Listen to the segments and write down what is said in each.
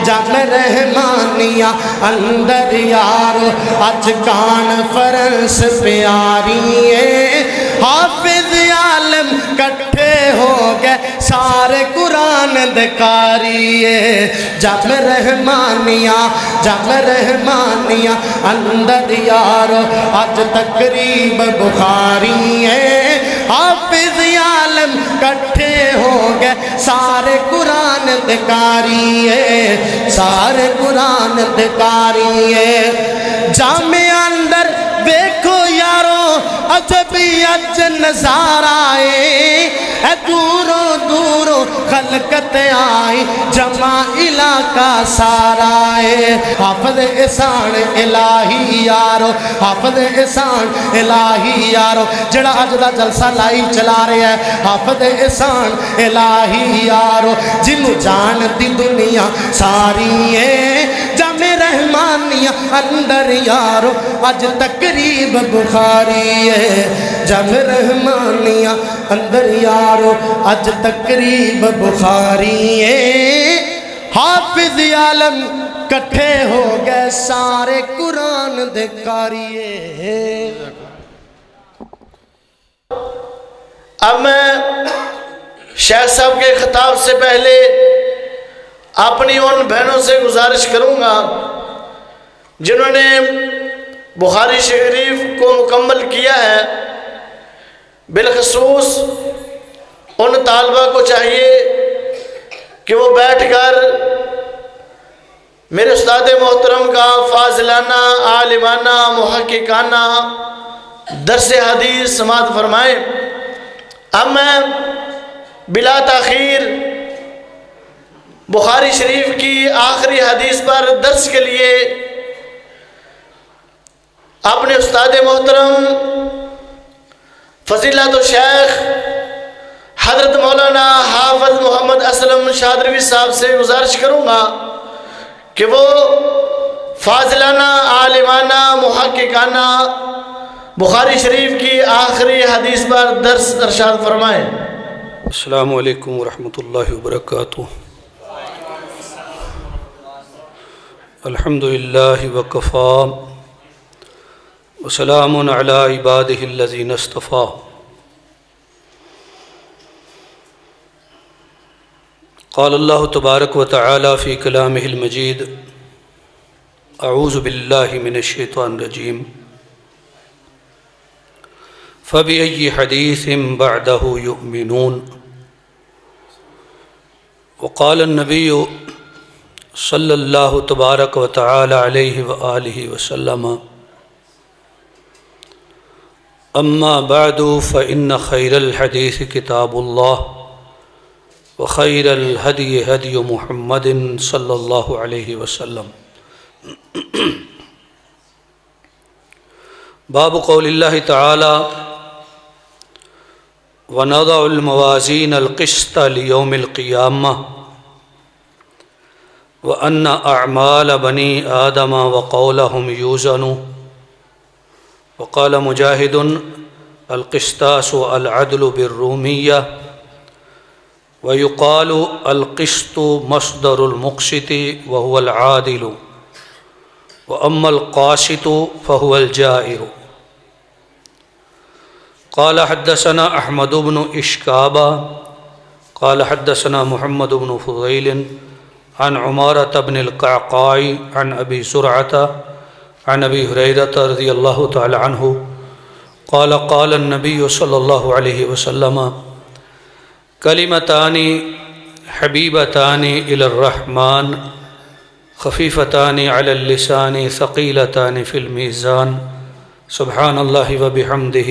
جم رحمانیہ اندر یارو اج کانفرنس پیاری ہے حافظ عالم کٹھے ہو گئے سارے قرآن دکاری ہے جم رحمانیہ اندر یارو اج تقریب بخاری ہے حافظ عالم کٹھے ہو گئے سارے قرآن دکاری ہے سارے قرآن دکاری ہے جامع اندر دیکھو یارو عجبی اج نظارہ اے دوروں دوروں خلقت آئی جمع علاقہ سارا ہے حافظ احسان الہی یارو حافظ احسان الہی یارو جڑا اج دا جلسہ لائی چلا رہے ہیں حافظ احسان الہی یارو جنوں جان دی دنیا ساری ہے جامع رحمانیہ اندر یارو اج تقریب بخاری ہے جامع رحمانیہ اندر یارو اج تقریب بخاری ہے حافظ عالم کٹھے ہو گئے سارے قرآن دکاری ہے اب میں شیخ صاحب کے خطاب سے پہلے اپنی ان بہنوں سے گزارش کروں گا جنہوں نے بخاری شریف کو مکمل کیا ہے بالخصوص ان طالبہ کو چاہیے کہ وہ بیٹھ کر میرے استاد محترم کا فاضلانہ عالمانہ محققانہ درس حدیث سماعت فرمائیں اب میں بلا تاخیر بخاری شریف کی آخری حدیث پر درس کے لیے اپنے استاد محترم فضیلت الشیخ حضرت مولانا حافظ محمد اسلم شادروی صاحب سے گزارش کروں گا کہ وہ فاضلانہ عالمانہ محققانہ بخاری شریف کی آخری حدیث پر درس ارشاد فرمائیں۔ السلام علیکم ورحمۃ اللہ وبرکاتہ۔ الحمدللہ وکفی وسلام علی عبادہ الذین اصطفی۔ قال اللہ تبارک وتعالی فی کلامہ المجید اعوذ باللہ من الشیطان الرجیم فبأي حديث بعده يؤمنون وقال النبي صلى الله تبارك وتعالى عليه وآله وسلم أما بعد فإن خير الحديث كتاب الله وخير الهدي هدي محمد صلى الله عليه وسلم باب قول الله تعالى وَنَضَعُ الْمَوَازِينَ الْقِسْطَ لِيَوْمِ الْقِيَامَةِ وَأَنَّ أَعْمَالَ بَنِي آدَمَ وَقَوْلَهُمْ يُوزَنُ وقال مجاهد القسطاس العدل بالرومية ويقال القسط مصدر المقسط وهو العادل وأما القاسط فهو الجائر قال حدثنا احمد بن اشکابہ قال حدثنا محمد بن فضیل عن عمارة بن القعقاع عن ابی زرعة عن ابی ہریرة رضی اللہ تعالی عنہ قال قال النبی صلی اللہ علیہ وسلم کلمتان حبیبتان الی الرحمن خفیفتان علی اللسان ثقیلتان فی المیزان سبحان اللہ وبحمدہ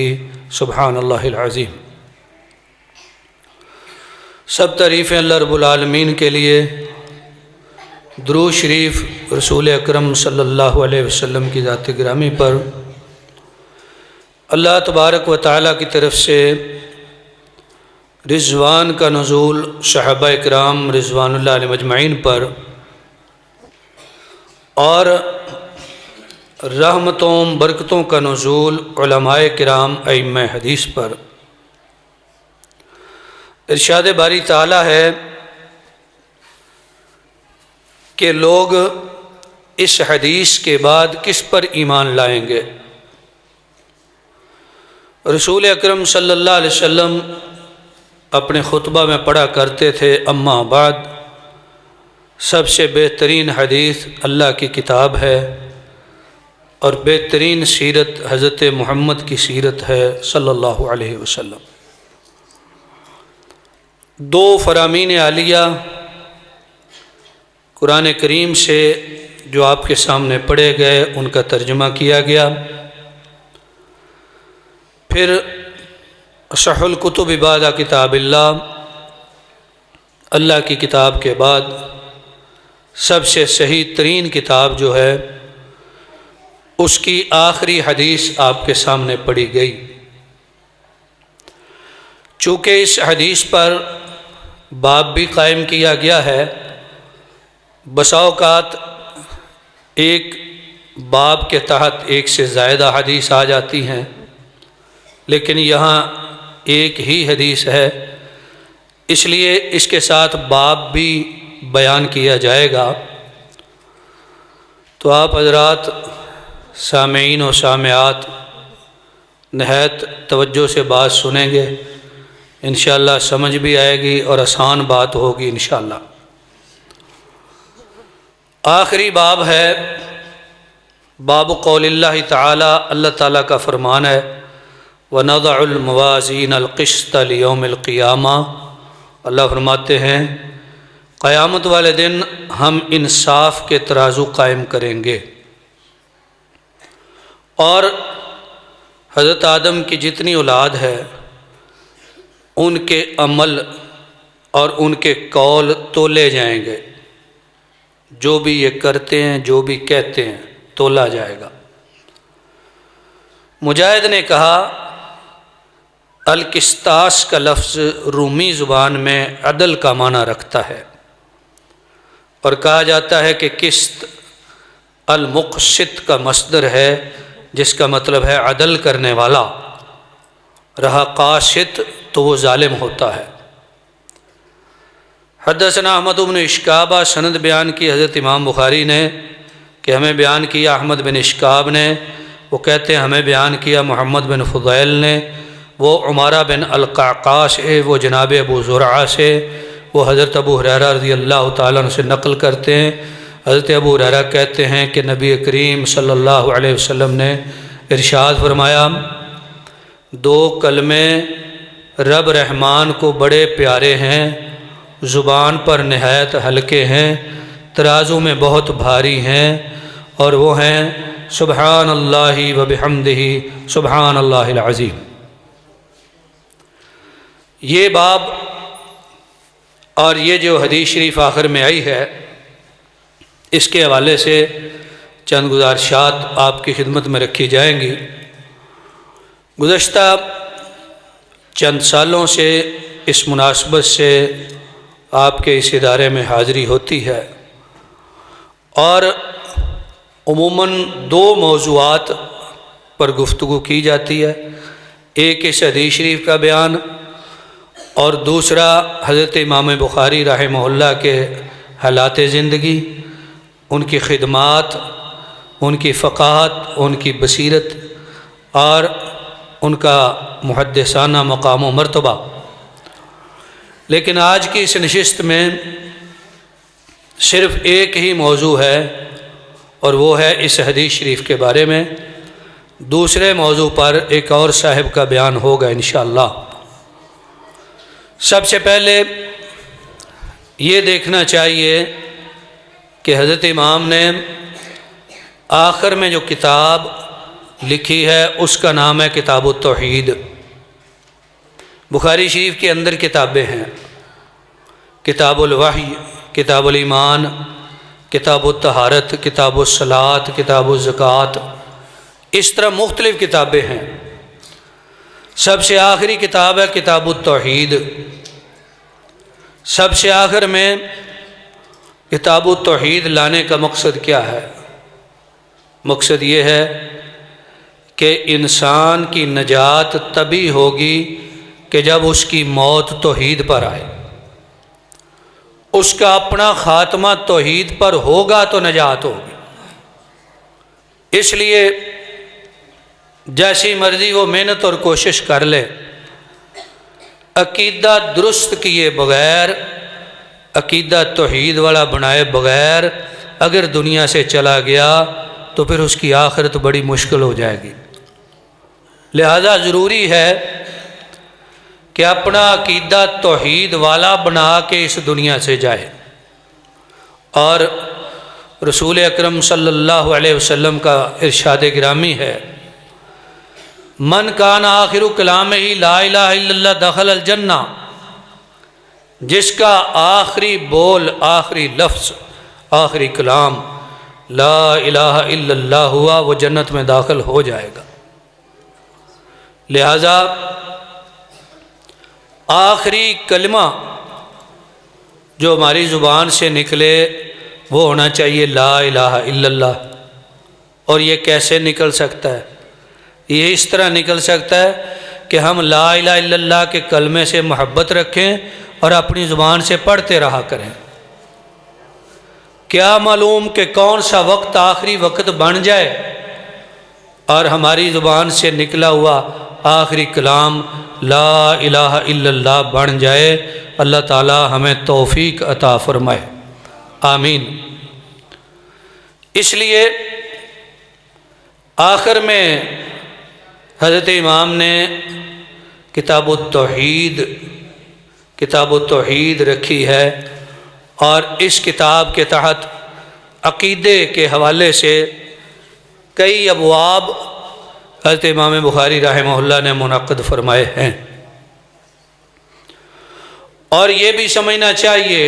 سبحان اللہ العظیم۔ سب تعریفیں اللہ رب العالمین کے لیے، درود شریف رسول اکرم صلی اللہ علیہ وسلم کی ذات گرامی پر، اللہ تبارک و تعالیٰ کی طرف سے رضوان کا نزول صحابہ اکرام رضوان اللہ علیہم اجمعین پر، اور رحمتوں برکتوں کا نزول علماء کرام ائمہ حدیث پر۔ ارشاد باری تعالیٰ ہے کہ لوگ اس حدیث کے بعد کس پر ایمان لائیں گے۔ رسول اکرم صلی اللہ علیہ وسلم اپنے خطبہ میں پڑھا کرتے تھے، اما بعد، سب سے بہترین حدیث اللہ کی کتاب ہے اور بہترین سیرت حضرت محمد کی سیرت ہے صلی اللہ علیہ وسلم۔ دو فرامین عالیہ قرآن کریم سے جو آپ کے سامنے پڑھے گئے ان کا ترجمہ کیا گیا، پھر اصح الکتب بعد کتاب اللہ، اللہ کی کتاب کے بعد سب سے صحیح ترین کتاب جو ہے اس کی آخری حدیث آپ کے سامنے پڑھی گئی۔ چونکہ اس حدیث پر باب بھی قائم کیا گیا ہے، بسا اوقات ایک باب کے تحت ایک سے زائدہ حدیث آ جاتی ہیں، لیکن یہاں ایک ہی حدیث ہے، اس لیے اس کے ساتھ باب بھی بیان کیا جائے گا۔ تو آپ حضرات سامعین و سامعات نہایت توجہ سے بات سنیں گے، انشاءاللہ سمجھ بھی آئے گی اور آسان بات ہوگی انشاءاللہ۔ آخری باب ہے باب قول اللہ تعالی، اللہ تعالیٰ کا فرمان ہے وَنَضَعُ الْمَوَازِينَ الْقِسْطَ لِيَوْمِ الْقِيَامَةِ، اللہ فرماتے ہیں قیامت والے دن ہم انصاف کے ترازو قائم کریں گے، اور حضرت آدم کی جتنی اولاد ہے ان کے عمل اور ان کے قول تولے جائیں گے، جو بھی یہ کرتے ہیں جو بھی کہتے ہیں تولا جائے گا۔ مجاہد نے کہا القسطاس کا لفظ رومی زبان میں عدل کا معنی رکھتا ہے، اور کہا جاتا ہے کہ قسط المقسط کا مصدر ہے جس کا مطلب ہے عدل کرنے والا، رہا قاسط تو وہ ظالم ہوتا ہے۔ حدثنا احمد بن اشکابہ، سند بیان کی حضرت امام بخاری نے کہ ہمیں بیان کیا احمد بن اشکاب نے، وہ کہتے ہیں ہمیں بیان کیا محمد بن فضیل نے، وہ عمارہ بن القعقاع سے، وہ جناب ابو زرعہ سے، وہ حضرت ابو ہریرہ رضی اللہ تعالیٰ عنہ سے نقل کرتے ہیں۔ حضرت ابو ہریرہ کہتے ہیں کہ نبی کریم صلی اللہ علیہ وسلم نے ارشاد فرمایا، دو کلمے رب رحمان کو بڑے پیارے ہیں، زبان پر نہایت ہلکے ہیں، ترازو میں بہت بھاری ہیں، اور وہ ہیں سبحان اللہ و بحمدہ سبحان اللہ العظیم۔ یہ باب اور یہ جو حدیث شریف آخر میں آئی ہے، اس کے حوالے سے چند گزارشات آپ کی خدمت میں رکھی جائیں گی۔ گزشتہ چند سالوں سے اس مناسبت سے آپ کے اس ادارے میں حاضری ہوتی ہے، اور عموماً دو موضوعات پر گفتگو کی جاتی ہے، ایک اس حدیث شریف کا بیان اور دوسرا حضرت امام بخاری رحمہ اللہ کے حالات زندگی، ان کی خدمات، ان کی فقاہت، ان کی بصیرت اور ان کا محدثانہ مقام و مرتبہ۔ لیکن آج کی اس نشست میں صرف ایک ہی موضوع ہے، اور وہ ہے اس حدیث شریف کے بارے میں۔ دوسرے موضوع پر ایک اور صاحب کا بیان ہوگا انشاءاللہ۔ سب سے پہلے یہ دیکھنا چاہیے کہ حضرت امام نے آخر میں جو کتاب لکھی ہے اس کا نام ہے کتاب التوحید۔ بخاری شریف کے اندر کتابیں ہیں، کتاب الوحی، کتاب الایمان، کتاب الطہارت، کتاب الصلاۃ، کتاب الزکوٰۃ، اس طرح مختلف کتابیں ہیں۔ سب سے آخری کتاب ہے کتاب التوحید۔ سب سے آخر میں کتاب التوحید لانے کا مقصد کیا ہے؟ مقصد یہ ہے کہ انسان کی نجات تبھی ہوگی کہ جب اس کی موت توحید پر آئے۔ اس کا اپنا خاتمہ توحید پر ہوگا تو نجات ہوگی۔ اس لیے جیسی مرضی وہ محنت اور کوشش کر لے، عقیدہ درست کیے بغیر، عقیدہ توحید والا بنائے بغیر اگر دنیا سے چلا گیا تو پھر اس کی آخرت بڑی مشکل ہو جائے گی۔ لہذا ضروری ہے کہ اپنا عقیدہ توحید والا بنا کے اس دنیا سے جائے۔ اور رسول اکرم صلی اللہ علیہ وسلم کا ارشاد گرامی ہے، من کان آخر کلامہ لا الہ الا اللہ دخل الجنہ، جس کا آخری بول، آخری لفظ، آخری کلام لا الہ الا اللہ ہوا، وہ جنت میں داخل ہو جائے گا۔ لہذا آخری کلمہ جو ہماری زبان سے نکلے وہ ہونا چاہیے لا الہ الا اللہ۔ اور یہ کیسے نکل سکتا ہے؟ یہ اس طرح نکل سکتا ہے کہ ہم لا الہ الا اللہ کے کلمے سے محبت رکھیں اور اپنی زبان سے پڑھتے رہا کریں۔ کیا معلوم کہ کون سا وقت آخری وقت بن جائے اور ہماری زبان سے نکلا ہوا آخری کلام لا الہ الا اللہ بن جائے۔ اللہ تعالی ہمیں توفیق عطا فرمائے، آمین۔ اس لیے آخر میں حضرت امام نے کتاب التوحید رکھی ہے، اور اس کتاب کے تحت عقیدے کے حوالے سے کئی ابواب حضرت امام بخاری رحمہ اللہ نے منعقد فرمائے ہیں۔ اور یہ بھی سمجھنا چاہیے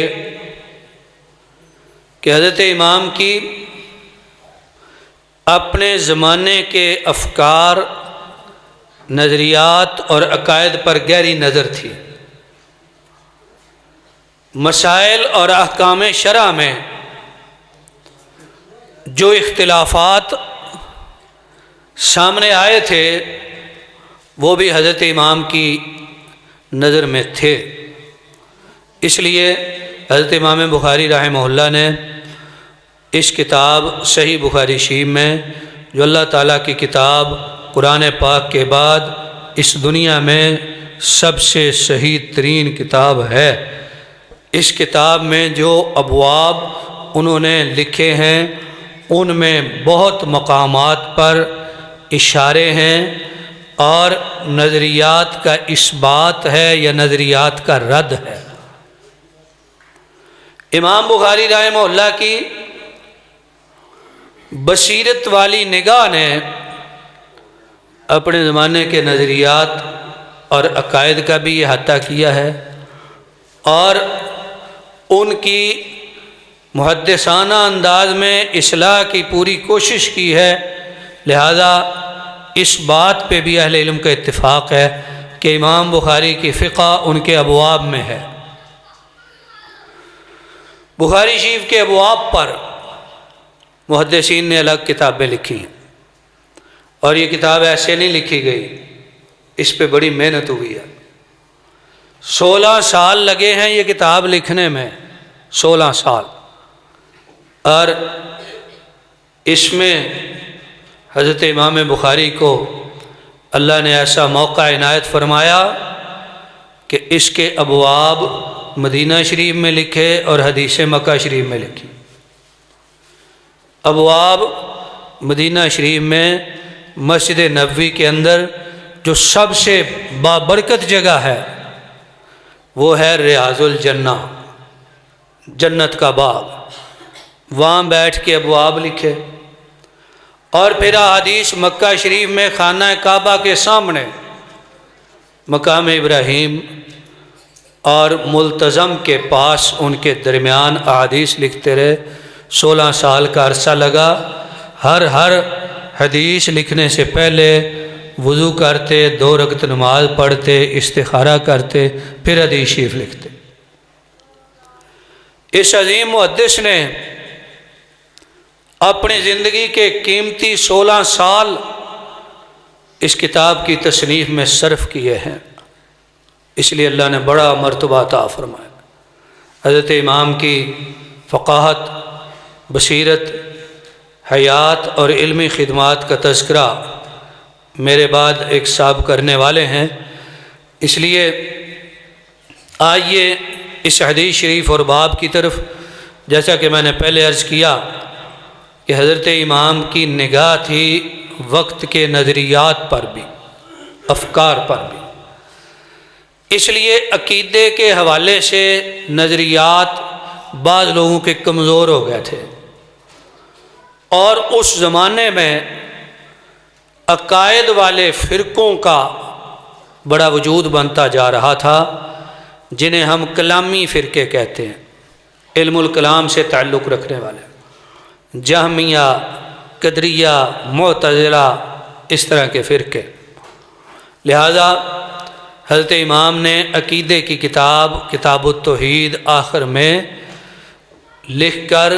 کہ حضرت امام کی اپنے زمانے کے افکار، نظریات اور عقائد پر گہری نظر تھی۔ مسائل اور احکام شرع میں جو اختلافات سامنے آئے تھے وہ بھی حضرت امام کی نظر میں تھے۔ اس لیے حضرت امام بخاری رحمہ اللہ نے اس کتاب صحیح بخاری شریف میں، جو اللہ تعالیٰ کی کتاب قرآن پاک کے بعد اس دنیا میں سب سے صحیح ترین کتاب ہے، اس کتاب میں جو ابواب انہوں نے لکھے ہیں ان میں بہت مقامات پر اشارے ہیں اور نظریات کا اثبات ہے یا نظریات کا رد ہے۔ امام بخاری رحمہ اللہ کی بصیرت والی نگاہ نے اپنے زمانے کے نظریات اور عقائد کا بھی احاطہ کیا ہے، اور ان کی محدثانہ انداز میں اصلاح کی پوری کوشش کی ہے۔ لہذا اس بات پہ بھی اہل علم کا اتفاق ہے کہ امام بخاری کی فقہ ان کے ابواب میں ہے۔ بخاری شریف کے ابواب پر محدثین نے الگ کتابیں لکھی ہیں، اور یہ کتاب ایسے نہیں لکھی گئی، اس پہ بڑی محنت ہوئی ہے۔ 16 سال لگے ہیں یہ کتاب لکھنے میں، 16 سال۔ اور اس میں حضرت امام بخاری کو اللہ نے ایسا موقع عنایت فرمایا کہ اس کے ابواب مدینہ شریف میں لکھے اور حدیث مکہ شریف میں لکھی۔ ابواب مدینہ شریف میں مسجد نبوی کے اندر جو سب سے بابرکت جگہ ہے وہ ہے ریاض الجنہ، جنت کا باغ، وہاں بیٹھ کے ابواب لکھے۔ اور پھر احادیث مکہ شریف میں خانہ کعبہ کے سامنے مقام ابراہیم اور ملتزم کے پاس ان کے درمیان احادیث لکھتے رہے۔ 16 سال کا عرصہ لگا۔ ہر حدیث لکھنے سے پہلے وضو کرتے، 2 رکعت نماز پڑھتے، استخارہ کرتے، پھر حدیث شریف لکھتے۔ اس عظیم محدث نے اپنی زندگی کے قیمتی 16 سال اس کتاب کی تصنیف میں صرف کیے ہیں، اس لیے اللہ نے بڑا مرتبہ عطا فرمایا۔ حضرت امام کی فقاہت، بصیرت، حیات اور علمی خدمات کا تذکرہ میرے بعد ایک صاحب کرنے والے ہیں، اس لیے آئیے اس حدیث شریف اور باب کی طرف۔ جیسا کہ میں نے پہلے عرض کیا کہ حضرت امام کی نگاہ تھی وقت کے نظریات پر بھی، افکار پر بھی، اس لیے عقیدے کے حوالے سے نظریات بعض لوگوں کے کمزور ہو گئے تھے، اور اس زمانے میں عقائد والے فرقوں کا بڑا وجود بنتا جا رہا تھا، جنہیں ہم کلامی فرقے کہتے ہیں، علم الکلام سے تعلق رکھنے والے، جہمیہ، قدریہ، معتزلہ، اس طرح کے فرقے۔ لہذا حضرت امام نے عقیدے کی کتاب التوحید آخر میں لکھ کر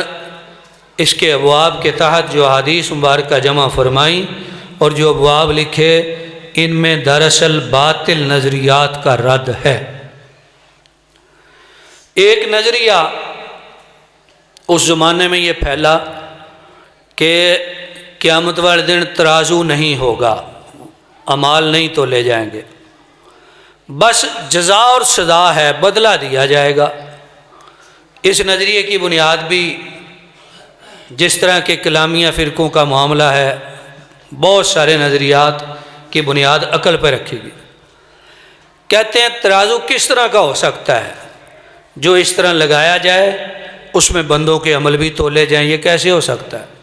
اس کے ابواب کے تحت جو احادیث مبارکہ جمع فرمائی، اور جو ابواب لکھے ان میں دراصل باطل نظریات کا رد ہے۔ ایک نظریہ اس زمانے میں یہ پھیلا کہ قیامت والے دن ترازو نہیں ہوگا، اعمال نہیں تولے جائیں گے، بس جزا اور سزا ہے، بدلہ دیا جائے گا۔ اس نظریے کی بنیاد بھی جس طرح کے کلامیہ فرقوں کا معاملہ ہے، بہت سارے نظریات کی بنیاد عقل پہ رکھی گئی۔ کہتے ہیں ترازو کس طرح کا ہو سکتا ہے جو اس طرح لگایا جائے، اس میں بندوں کے عمل بھی تولے جائیں، یہ کیسے ہو سکتا ہے؟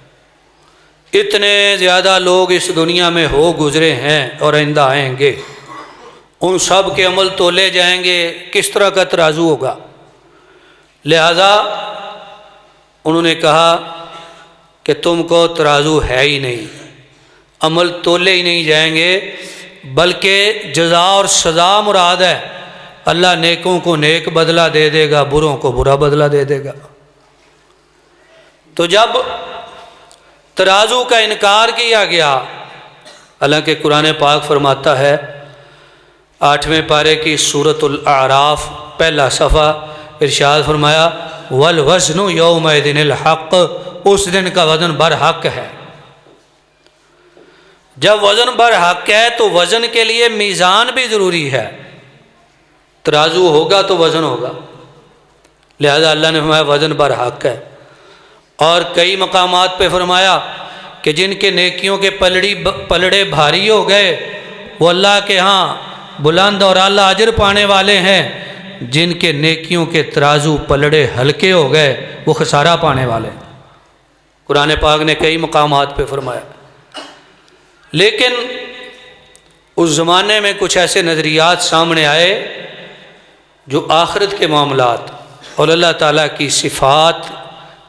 اتنے زیادہ لوگ اس دنیا میں ہو گزرے ہیں اور آئندہ آئیں گے، ان سب کے عمل تولے جائیں گے، کس طرح کا ترازو ہوگا؟ لہذا انہوں نے کہا کہ تم کو ترازو ہے ہی نہیں، عمل تولے ہی نہیں جائیں گے، بلکہ جزا اور سزا مراد ہے۔ اللہ نیکوں کو نیک بدلہ دے دے گا، بروں کو برا بدلہ دے دے گا۔ تو جب ترازو کا انکار کیا گیا، حالانکہ قرآن پاک فرماتا ہے 8ویں پارے کی سورۃ الاعراف پہلا صفحہ، ارشاد فرمایا والوزن یومئذ الحق، اس دن کا وزن برحق ہے۔ جب وزن برحق ہے تو وزن کے لیے میزان بھی ضروری ہے، ترازو ہوگا تو وزن ہوگا، لہذا اللہ نے فرمایا وزن برحق ہے۔ اور کئی مقامات پہ فرمایا کہ جن کے نیکیوں کے پلڑے بھاری ہو گئے وہ اللہ کے ہاں بلند اور اعلیٰ اجر پانے والے ہیں، جن کے نیکیوں کے ترازو پلڑے ہلکے ہو گئے وہ خسارہ پانے والے ہیں۔ قرآن پاک نے کئی مقامات پہ فرمایا۔ لیکن اس زمانے میں کچھ ایسے نظریات سامنے آئے جو آخرت کے معاملات اور اللہ تعالیٰ کی صفات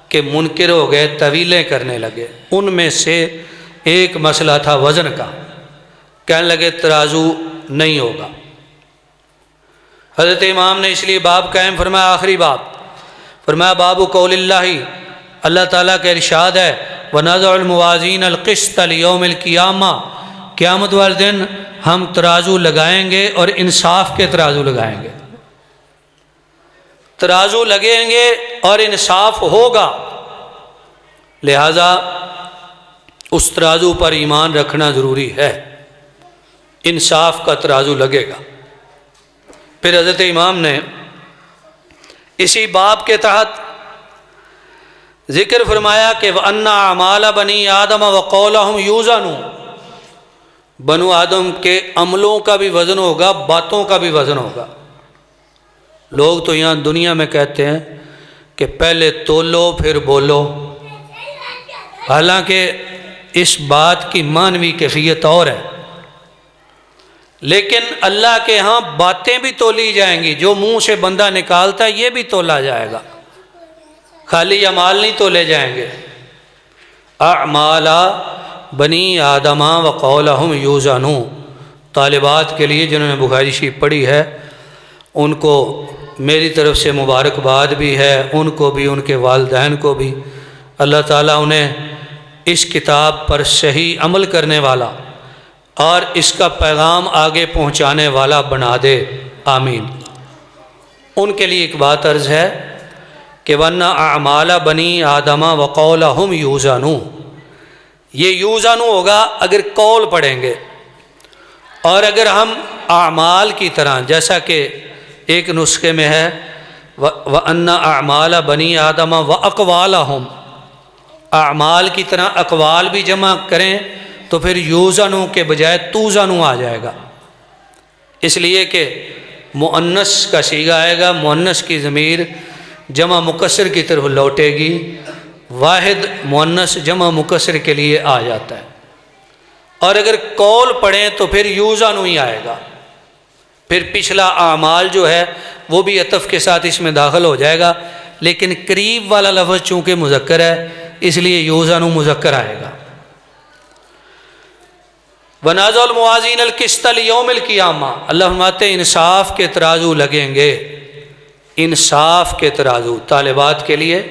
کے منکر ہو گئے، طویلیں کرنے لگے۔ ان میں سے ایک مسئلہ تھا وزن کا، کہنے لگے ترازو نہیں ہوگا۔ حضرت امام نے اس لیے باب قائم فرمایا، آخری باب فرمایا باب قول اللہ، اللہ تعالیٰ کا ارشاد ہے وَنَضَعُ الْمَوَازِينَ الْقِسْطَ لِيَوْمِ الْقِيَامَةِ، قیامت والے دن ہم ترازو لگائیں گے اور انصاف کے ترازو لگائیں گے، ترازو لگیں گے اور انصاف ہوگا۔ لہذا اس ترازو پر ایمان رکھنا ضروری ہے، انصاف کا ترازو لگے گا۔ پھر حضرت امام نے اسی باب کے تحت ذکر فرمایا کہ وَأَنَّ أَعْمَالَ بَنِي آدَمَ وَقَوْلَهُمْ يُوزَنُ، بنو آدم کے عملوں کا بھی وزن ہوگا، باتوں کا بھی وزن ہوگا۔ لوگ تو یہاں دنیا میں کہتے ہیں کہ پہلے تولو پھر بولو، حالانکہ اس بات کی معنوی کیفیت اور ہے، لیکن اللہ کے ہاں باتیں بھی تولی جائیں گی، جو منہ سے بندہ نکالتا ہے یہ بھی تولا جائے گا، خالی اعمال نہیں تولے جائیں گے۔ اعمال بنی آدم وقولہم یوزن، طالبات کے لیے جنہوں نے بخاری شریف پڑھی ہے ان کو میری طرف سے مبارکباد بھی ہے، ان کو بھی، ان کے والدین کو بھی۔ اللہ تعالیٰ انہیں اس کتاب پر صحیح عمل کرنے والا اور اس کا پیغام آگے پہنچانے والا بنا دے، آمین۔ ان کے لیے ایک بات عرض ہے کہ ورنہ اعمال بنی آدم وقولہم یوزنو، یہ یوزنو ہوگا اگر قول پڑھیں گے، اور اگر ہم اعمال کی طرح، جیسا کہ ایک نسخے میں ہے وَأَنَّ أَعْمَالَ بَنِي آدَمَ وَأَقْوَالَهُمْ، اعمال کی طرح اقوال بھی جمع کریں تو پھر یوزنو کے بجائے توزنو آ جائے گا، اس لیے کہ مؤنث کا صیغہ آئے گا، مؤنث کی ضمیر جمع مکسر کی طرف لوٹے گی، واحد مؤنث جمع مکسر کے لیے آ جاتا ہے، اور اگر قول پڑھیں تو پھر یوزنو ہی آئے گا، پھر پچھلا اعمال جو ہے وہ بھی عطف کے ساتھ اس میں داخل ہو جائے گا، لیکن قریب والا لفظ چونکہ مذکر ہے اس لیے یوزنو مذکر آئے گا۔ وَنَازَعُ الْمَوَازِينَ الْقِسْطَ لِيَوْمِ الْقِيَامَةِ، اللہ فرماتے ہیں انصاف کے ترازو لگیں گے، انصاف کے ترازو، طالبات کے لیے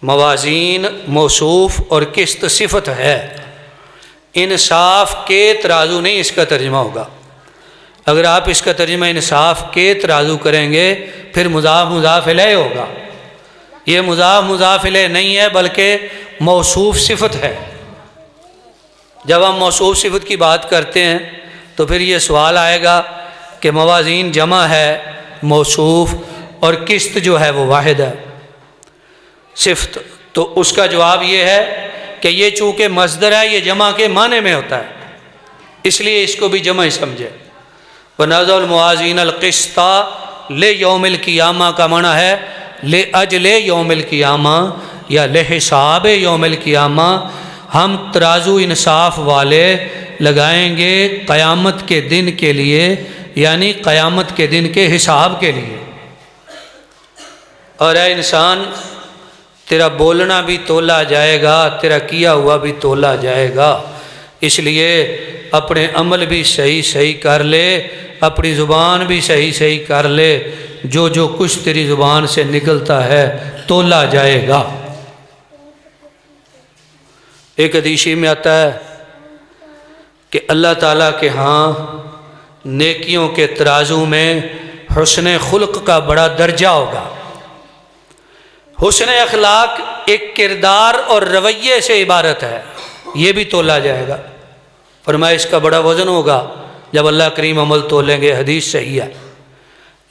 موازین موصوف اور قسط صفت ہے، انصاف کے ترازو نہیں اس کا ترجمہ ہوگا۔ اگر آپ اس کا ترجمہ انصاف کے ترازو کریں گے پھر مضاف مضاف الیہ ہوگا، یہ مضاف مضاف الیہ نہیں ہے بلکہ موصوف صفت ہے۔ جب ہم موصوف صفت کی بات کرتے ہیں تو پھر یہ سوال آئے گا کہ موازین جمع ہے موصوف اور قسط جو ہے وہ واحد ہے صفت، تو اس کا جواب یہ ہے کہ یہ چونکہ مصدر ہے یہ جمع کے معنی میں ہوتا ہے، اس لیے اس کو بھی جمع ہی سمجھے۔ وَنَازَعُ الْمَوَازِينَ الْقِسْطَ لِيَوْمِ الْقِيَامَةِ کا معنی ہے لِأَجْلِ يَوْمِ الْقِيَامَةِ یا لِحِسَابِ يَوْمِ الْقِيَامَةِ، ہم ترازو انصاف والے لگائیں گے قیامت کے دن کے لیے، یعنی قیامت کے دن کے حساب کے لیے۔ اور اے انسان تیرا بولنا بھی تولا جائے گا، تیرا کیا ہوا بھی تولا جائے گا، اس لیے اپنے عمل بھی صحیح صحیح کر لے، اپنی زبان بھی صحیح صحیح کر لے، جو جو کچھ تیری زبان سے نکلتا ہے تولا جائے گا۔ ایک حدیث میں آتا ہے کہ اللہ تعالیٰ کے ہاں نیکیوں کے ترازو میں حسن خلق کا بڑا درجہ ہوگا۔ حسن اخلاق ایک کردار اور رویے سے عبارت ہے، یہ بھی تولا جائے گا، فرمایا اس کا بڑا وزن ہوگا جب اللہ کریم عمل تولیں گے، حدیث صحیح ہے۔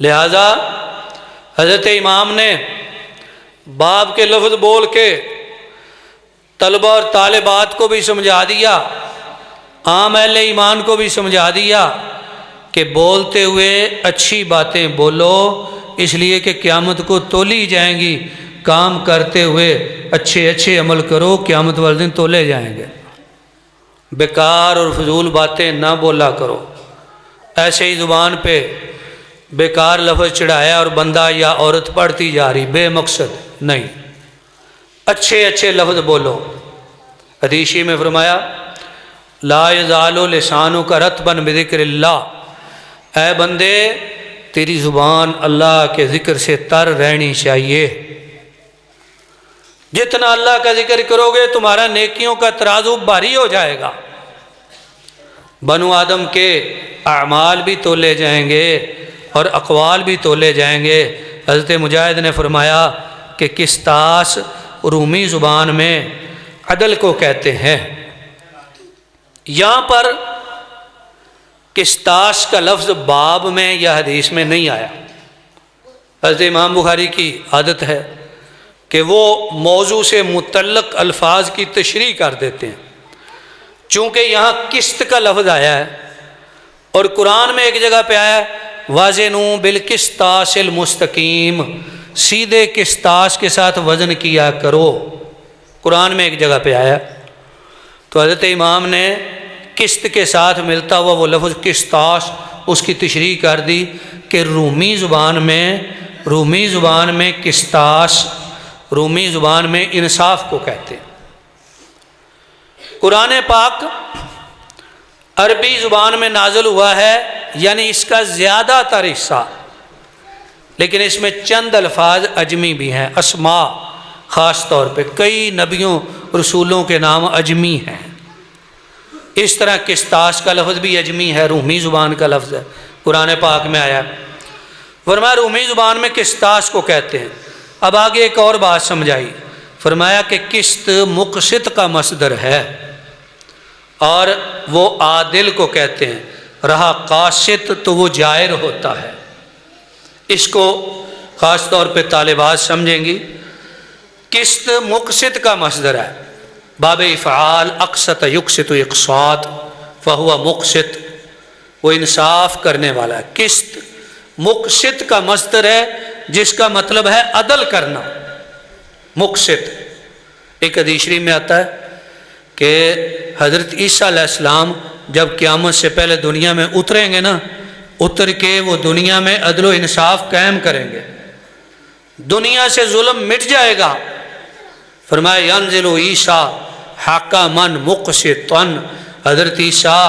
لہذا حضرت امام نے باب کے لفظ بول کے طلبہ اور طالبات کو بھی سمجھا دیا، عام اہل ایمان کو بھی سمجھا دیا کہ بولتے ہوئے اچھی باتیں بولو، اس لیے کہ قیامت کو تولی جائیں گی، کام کرتے ہوئے اچھے اچھے عمل کرو، قیامت والے دن تولے جائیں گے، بیکار اور فضول باتیں نہ بولا کرو، ایسے ہی زبان پہ بیکار لفظ چڑھایا اور بندہ یا عورت پڑھتی جا رہی بے مقصد نہیں، اچھے اچھے لفظ بولو۔ حدیثی میں فرمایا لا یزال لسانک رطبا بذکر اللہ، اے بندے تیری زبان اللہ کے ذکر سے تر رہنی چاہیے، جتنا اللہ کا ذکر کرو گے تمہارا نیکیوں کا ترازو بھاری ہو جائے گا، بنو آدم کے اعمال بھی تولے جائیں گے اور اقوال بھی تولے جائیں گے۔ حضرت مجاہد نے فرمایا کہ قسطاس رومی زبان میں عدل کو کہتے ہیں، یہاں پر قسطاس کا لفظ باب میں یا حدیث میں نہیں آیا۔ حضرت امام بخاری کی عادت ہے کہ وہ موضوع سے متعلق الفاظ کی تشریح کر دیتے ہیں، چونکہ یہاں قسط کا لفظ آیا ہے اور قرآن میں ایک جگہ پہ آیا ہے وازنوا بالقسطاس المستقیم، سیدھے قسطاس کے ساتھ وزن کیا کرو، قرآن میں ایک جگہ پہ آیا، تو حضرت امام نے قسط کے ساتھ ملتا ہوا وہ لفظ قسطاس اس کی تشریح کر دی کہ رومی زبان میں قسطاس رومی زبان میں انصاف کو کہتے ہیں۔ قرآن پاک عربی زبان میں نازل ہوا ہے، یعنی اس کا زیادہ تر حصہ، لیکن اس میں چند الفاظ اجمی بھی ہیں، اسماء خاص طور پہ کئی نبیوں رسولوں کے نام اجمی ہیں، اس طرح قسطاس کا لفظ بھی اجمی ہے، رومی زبان کا لفظ ہے، قرآن پاک میں آیا۔ فرمایا رومی زبان میں قسطاس کو کہتے ہیں، اب آگے ایک اور بات سمجھائی، فرمایا کہ قسط مقسط کا مصدر ہے اور وہ عادل کو کہتے ہیں، رہا قاسط تو وہ جائر ہوتا ہے۔ اس کو خاص طور پہ طالبات سمجھیں گی۔ قسط مقسط کا مصدر ہے، باب افعال اقسط یقسط اقساط فہو مقسط، وہ انصاف کرنے والا ہے۔ قسط مقسط کا مصدر ہے جس کا مطلب ہے عدل کرنا، مقسط۔ ایک حدیث شریف میں آتا ہے کہ حضرت عیسیٰ علیہ السلام جب قیامت سے پہلے دنیا میں اتریں گے نا، اتر کے وہ دنیا میں عدل و انصاف قائم کریں گے، دنیا سے ظلم مٹ جائے گا۔ فرمایا ینزل عیسیٰ حکما مقسطا، حضرت عیسیٰ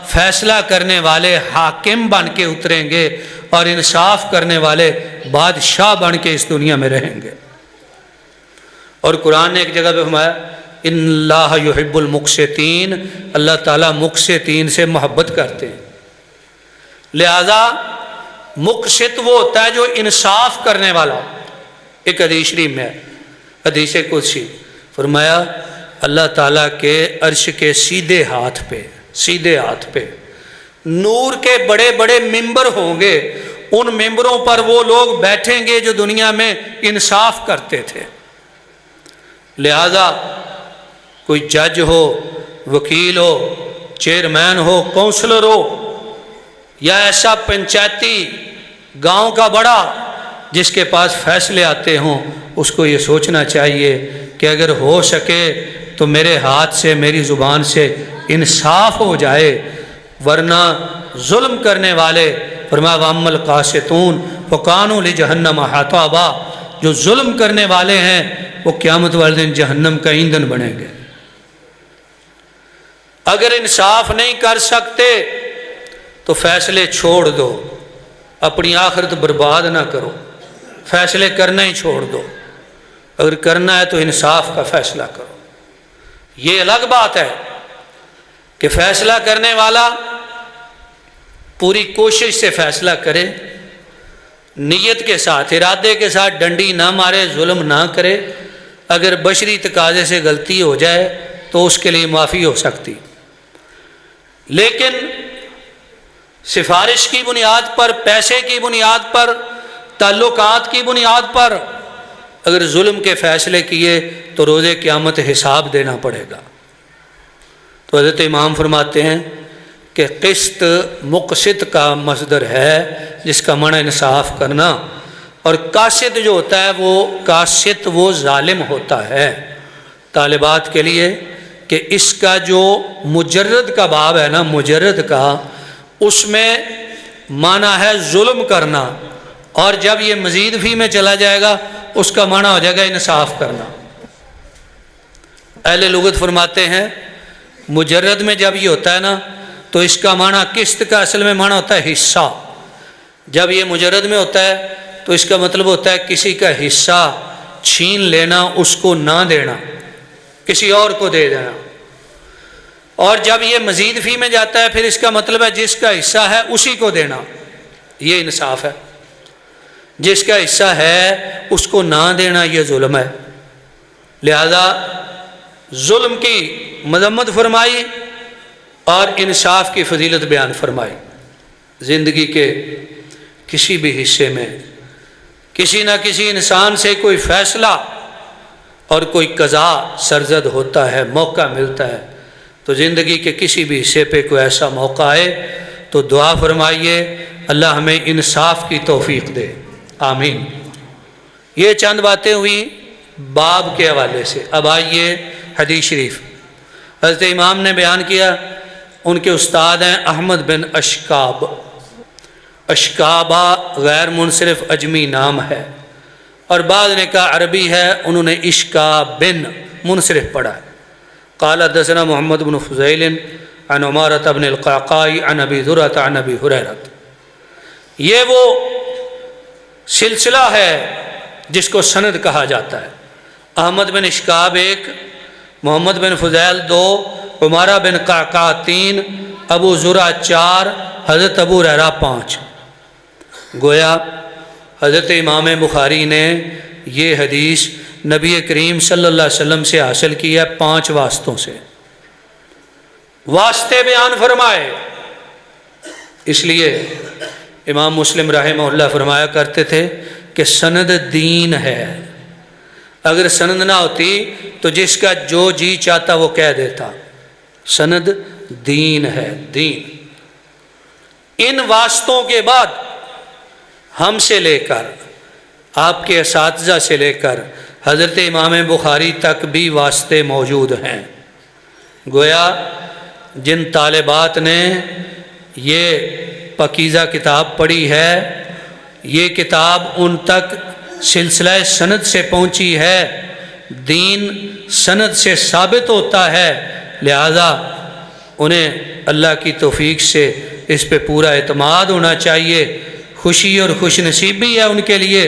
فیصلہ کرنے والے حاکم بن کے اتریں گے اور انصاف کرنے والے بادشاہ بن کے اس دنیا میں رہیں گے۔ اور قرآن نے ایک جگہ پہ فرمایا ان اللہ یحب المقسطین، اللہ تعالیٰ مقسطین سے محبت کرتے ہیں۔ لہذا مقسط وہ ہوتا ہے جو انصاف کرنے والا۔ ایک حدیث شریف میں ہے، حدیث قدسی، فرمایا اللہ تعالیٰ کے عرش کے سیدھے ہاتھ پہ نور کے بڑے بڑے ممبر ہوں گے، ان ممبروں پر وہ لوگ بیٹھیں گے جو دنیا میں انصاف کرتے تھے۔ لہذا کوئی جج ہو، وکیل ہو، چیئرمین ہو، کونسلر ہو، یا ایسا پنچایتی گاؤں کا بڑا جس کے پاس فیصلے آتے ہوں، اس کو یہ سوچنا چاہیے کہ اگر ہو سکے تو میرے ہاتھ سے، میری زبان سے انصاف ہو جائے، ورنہ ظلم کرنے والے، فرمایا وَأَمَّا الْقَاسِطُونَ فَكَانُوا لِجَهَنَّمَ حَطَبًا، جو ظلم کرنے والے ہیں وہ قیامت والے دن جہنم کا ایندھن بنیں گے۔ اگر انصاف نہیں کر سکتے تو فیصلے چھوڑ دو، اپنی آخرت برباد نہ کرو، فیصلے کرنا ہی چھوڑ دو۔ اگر کرنا ہے تو انصاف کا فیصلہ کرو۔ یہ الگ بات ہے کہ فیصلہ کرنے والا پوری کوشش سے فیصلہ کرے، نیت کے ساتھ، ارادے کے ساتھ ڈنڈی نہ مارے، ظلم نہ کرے۔ اگر بشری تقاضے سے غلطی ہو جائے تو اس کے لیے معافی ہو سکتی، لیکن سفارش کی بنیاد پر، پیسے کی بنیاد پر، تعلقات کی بنیاد پر اگر ظلم کے فیصلے کیے تو روز قیامت حساب دینا پڑے گا۔ تو حضرت امام فرماتے ہیں کہ قسط مقسط کا مصدر ہے جس کا معنی انصاف کرنا، اور قاسط جو ہوتا ہے وہ قاسط وہ ظالم ہوتا ہے۔ طالبات کے لیے کہ اس کا جو مجرد کا باب ہے نا، مجرد کا، اس میں معنی ہے ظلم کرنا، اور جب یہ مزید فی میں چلا جائے گا اس کا معنی ہو جائے گا انصاف کرنا۔ اہل لغت فرماتے ہیں مجرد میں جب یہ ہوتا ہے نا تو اس کا معنی قسط کا اصل میں معنی ہوتا ہے حصہ۔ جب یہ مجرد میں ہوتا ہے تو اس کا مطلب ہوتا ہے کسی کا حصہ چھین لینا، اس کو نہ دینا، کسی اور کو دے دینا۔ اور جب یہ مزید فی میں جاتا ہے پھر اس کا مطلب ہے جس کا حصہ ہے اسی کو دینا، یہ انصاف ہے۔ جس کا حصہ ہے اس کو نہ دینا یہ ظلم ہے۔ لہذا ظلم کی مذمت فرمائی اور انصاف کی فضیلت بیان فرمائی۔ زندگی کے کسی بھی حصے میں کسی نہ کسی انسان سے کوئی فیصلہ اور کوئی قضا سرزد ہوتا ہے، موقع ملتا ہے، تو زندگی کے کسی بھی حصے پہ کوئی ایسا موقع آئے تو دعا فرمائیے اللہ ہمیں انصاف کی توفیق دے، آمین۔ یہ چند باتیں ہوئی باب کے حوالے سے۔ اب آئیے حدیث شریف۔ حضرت امام نے بیان کیا، ان کے استاد ہیں احمد بن اشکاب۔ اشکابہ غیر منصرف عجمی نام ہے، اور بعض نے کہا عربی ہے، انہوں نے اشکاب بن منصرف پڑھا ہے۔ قال حدثنا محمد بن فضیل عن عمارة بن القعقاع عن ابی ذرة عن ابی ہریرہ۔ یہ وہ سلسلہ ہے جس کو سند کہا جاتا ہے۔ احمد بن اشکاب ایک، محمد بن فضیل دو، عمارہ بن قعقاع تین، ابو ذرہ چار، حضرت ابو ہریرہ پانچ۔ گویا حضرت امام بخاری نے یہ حدیث نبی کریم صلی اللہ علیہ وسلم سے حاصل کی ہے 5 واسطوں سے، واسطے بیان فرمائے۔ اس لیے امام مسلم رحمہ اللہ فرمایا کرتے تھے کہ سند دین ہے، اگر سند نہ ہوتی تو جس کا جو جی چاہتا وہ کہہ دیتا، سند دین ہے، دین۔ ان واسطوں کے بعد ہم سے لے کر آپ کے اساتذہ سے لے کر حضرت امام بخاری تک بھی واسطے موجود ہیں۔ گویا جن طالبات نے یہ پاکیزہ کتاب پڑھی ہے، یہ کتاب ان تک سلسلہ سند سے پہنچی ہے، دین سند سے ثابت ہوتا ہے، لہذا انہیں اللہ کی توفیق سے اس پہ پورا اعتماد ہونا چاہیے۔ خوشی اور خوش نصیبی ہے ان کے لیے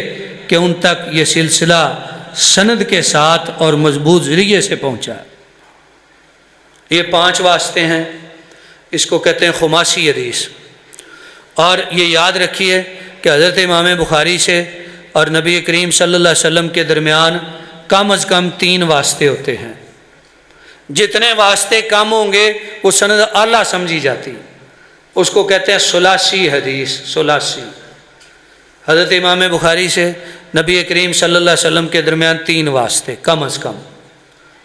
کہ ان تک یہ سلسلہ سند کے ساتھ اور مضبوط ذریعے سے پہنچا ہے۔ یہ 5 واسطے ہیں، اس کو کہتے ہیں خماسی حدیث۔ اور یہ یاد رکھیے کہ حضرت امام بخاری سے اور نبی کریم صلی اللہ علیہ وسلم کے درمیان کم از کم 3 واسطے ہوتے ہیں۔ جتنے واسطے کم ہوں گے وہ سند اعلیٰ سمجھی جاتی، اس کو کہتے ہیں ثلاثی حدیث۔ ثلاثی، حضرت امام بخاری سے نبی کریم صلی اللہ علیہ وسلم کے درمیان 3 واسطے کم از کم،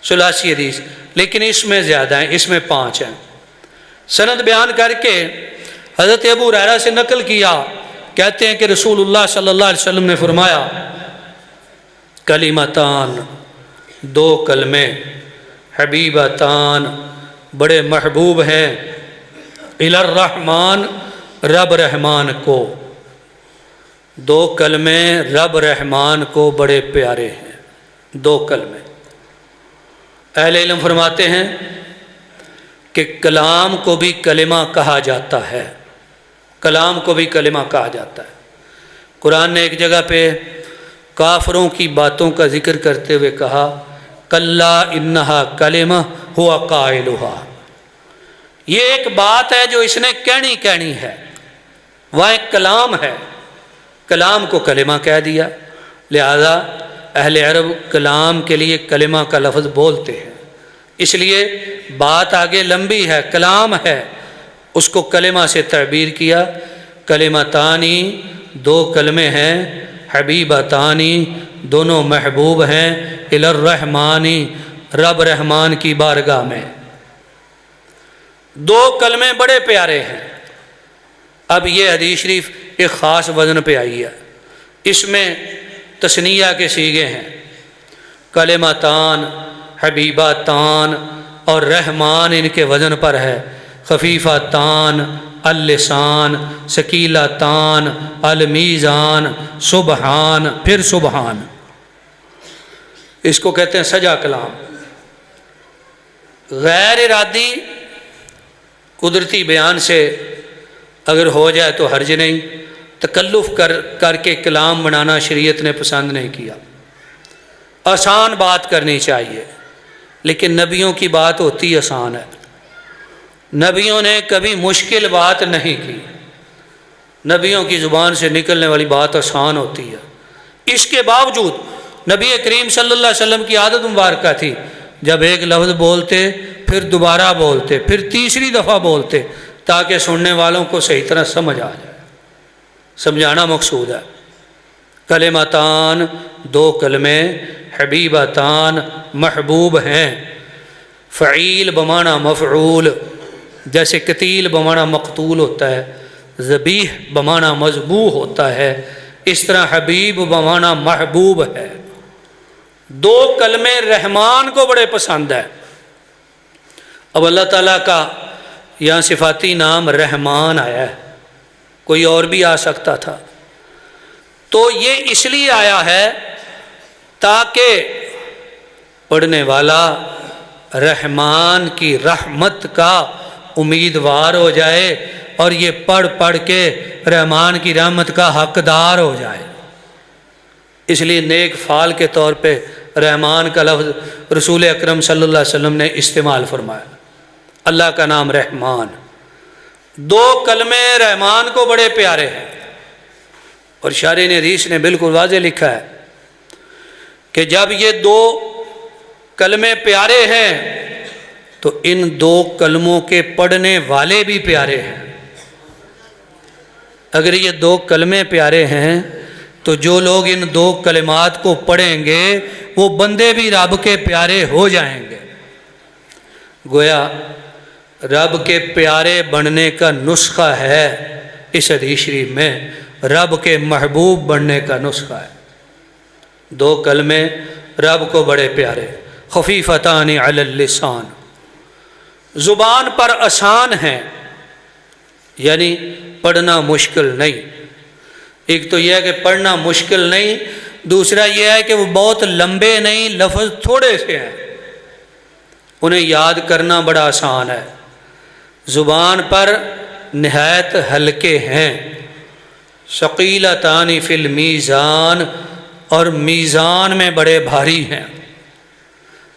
ثلاثی حدیث۔ لیکن اس میں زیادہ ہیں، اس میں 5 ہیں۔ سند بیان کر کے حضرت ابو ہریرہ سے نقل کیا، کہتے ہیں کہ رسول اللہ صلی اللہ علیہ وسلم نے فرمایا، کلمتان، 2 کلمے، حبیبتان، بڑے محبوب ہیں، الی الرحمن، رب رحمان کو، 2 کلمے رب رحمان کو بڑے پیارے ہیں، 2 کلمے۔ اہل علم فرماتے ہیں کہ کلام کو بھی کلمہ کہا جاتا ہے، کلام کو بھی کلمہ کہا جاتا ہے۔ قرآن نے ایک جگہ پہ کافروں کی باتوں کا ذکر کرتے ہوئے کہا، کلا انہا کلمہ ہوا قائلہا، یہ ایک بات ہے جو اس نے کہنی ہے، وہ ایک کلام ہے، کلام کو کلمہ کہہ دیا۔ لہذا اہل عرب کلام کے لیے کلمہ کا لفظ بولتے ہیں، اس لیے بات آگے لمبی ہے، کلام ہے، اس کو کلمہ سے تعبیر کیا۔ کلمتانی، 2 کلمے ہیں، حبیبتانی، دونوں محبوب ہیں، الی الرحمانی، رب رحمان کی بارگاہ میں، 2 کلمے بڑے پیارے ہیں۔ اب یہ حدیث شریف ایک خاص وزن پہ آئی ہے، اس میں تثنیہ کے صیغے ہیں، کلمتان، حبیبتان اور رحمان ان کے وزن پر ہے، خفیفتان، اللسان، ثقیلتان، المیزان، سبحان، پھر سبحان۔ اس کو کہتے ہیں سجا کلام۔ غیر ارادی قدرتی بیان سے اگر ہو جائے تو حرج نہیں، تکلف کر کے کلام بنانا شریعت نے پسند نہیں کیا۔ آسان بات کرنی چاہیے، لیکن نبیوں کی بات ہوتی آسان ہے، نبیوں نے کبھی مشکل بات نہیں کی، نبیوں کی زبان سے نکلنے والی بات آسان ہوتی ہے۔ اس کے باوجود نبی کریم صلی اللہ علیہ وسلم کی عادت مبارکہ تھی، جب ایک لفظ بولتے پھر دوبارہ بولتے، پھر تیسری دفعہ بولتے، تاکہ سننے والوں کو صحیح طرح سمجھ آ جائے۔ سمجھانا مقصود ہے۔ کلمتان، 2 کلمے، حبیبتان، محبوب ہیں، فعیل بمعنی مفعول، جیسے قتیل بمعنی مقتول ہوتا ہے، ذبیح بمعنی مذبوح ہوتا ہے، اس طرح حبیب بمعنی محبوب ہے۔ 2 کلمے رحمان کو بڑے پسند ہے۔ اب اللہ تعالیٰ کا یہاں صفاتی نام رحمان آیا ہے، کوئی اور بھی آ سکتا تھا، تو یہ اس لیے آیا ہے تاکہ پڑھنے والا رحمان کی رحمت کا امیدوار ہو جائے اور یہ پڑھ کے رحمان کی رحمت کا حقدار ہو جائے۔ اس لیے نیک فعال کے طور پہ رحمان کا لفظ رسول اکرم صلی اللہ علیہ وسلم نے استعمال فرمایا۔ اللہ کا نام رحمان، 2 کلمے رحمان کو بڑے پیارے ہیں، اور شارح حدیث نے بالکل واضح لکھا ہے کہ جب یہ دو کلمے پیارے ہیں تو ان دو کلموں کے پڑھنے والے بھی پیارے ہیں۔ اگر یہ دو کلمے پیارے ہیں تو جو لوگ ان دو کلمات کو پڑھیں گے وہ بندے بھی رب کے پیارے ہو جائیں گے۔ گویا رب کے پیارے بننے کا نسخہ ہے اس حدیث شریف میں، رب کے محبوب بننے کا نسخہ ہے۔ دو کلمے رب کو بڑے پیارے، خفیفتان علی اللسان، زبان پر آسان ہیں، یعنی پڑھنا مشکل نہیں۔ ایک تو یہ ہے کہ پڑھنا مشکل نہیں، دوسرا یہ ہے کہ وہ بہت لمبے نہیں، لفظ تھوڑے سے ہیں، انہیں یاد کرنا بڑا آسان ہے، زبان پر نہایت ہلکے ہیں۔ ثقیلتان فی المیزان، اور میزان میں بڑے بھاری ہیں۔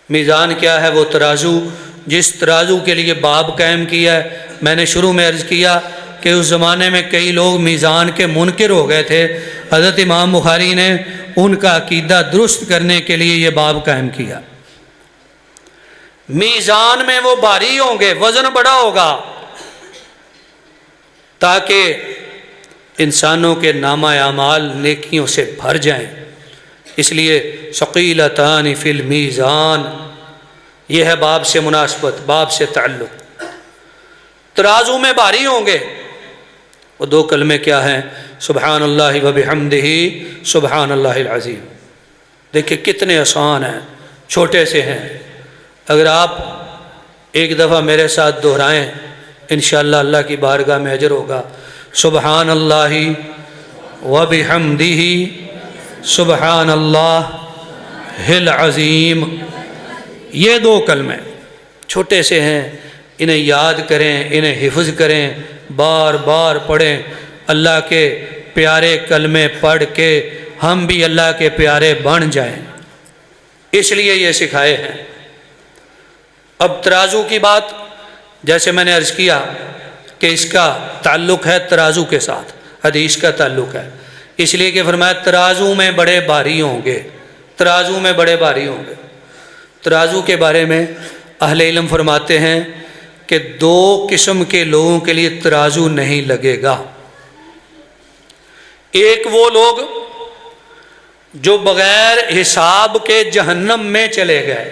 میزان کیا ہے؟ وہ ترازو، جس ترازو کے لیے باب قائم کیا ہے۔ میں نے شروع میں عرض کیا کہ اس زمانے میں کئی لوگ میزان کے منکر ہو گئے تھے، حضرت امام بخاری نے ان کا عقیدہ درست کرنے کے لیے یہ باب قائم کیا۔ میزان میں وہ بھاری ہوں گے، وزن بڑا ہوگا، تاکہ انسانوں کے نامہ اعمال نیکیوں سے بھر جائیں۔ اس لیے ثقیلتان فی المیزان، یہ ہے باب سے مناسبت، باب سے تعلق۔ ترازو میں بھاری ہوں گے۔ وہ دو کلمے کیا ہیں؟ سبحان اللہ و بحمدہ، سبحان اللہ العظیم۔ دیکھیں کتنے آسان ہیں، چھوٹے سے ہیں۔ اگر آپ ایک دفعہ میرے ساتھ دہرائیں انشاءاللہ اللہ کی بارگاہ میں اجر ہوگا۔ سبحان اللہ و بحمدہ، سبحان اللہ العظیم۔ یہ دو کلمے چھوٹے سے ہیں، انہیں یاد کریں، انہیں حفظ کریں، بار بار پڑھیں۔ اللہ کے پیارے کلمے پڑھ کے ہم بھی اللہ کے پیارے بن جائیں، اس لیے یہ سکھائے ہیں۔ اب ترازو کی بات، جیسے میں نے عرض کیا کہ اس کا تعلق ہے ترازو کے ساتھ، حدیث کا تعلق ہے، اس لیے کہ فرمایا ترازو میں بڑے بھاری ہوں گے، ترازو میں بڑے بھاری ہوں گے۔ ترازو کے بارے میں اہل علم فرماتے ہیں کہ دو قسم کے لوگوں کے لیے ترازو نہیں لگے گا۔ ایک وہ لوگ جو بغیر حساب کے جہنم میں چلے گئے،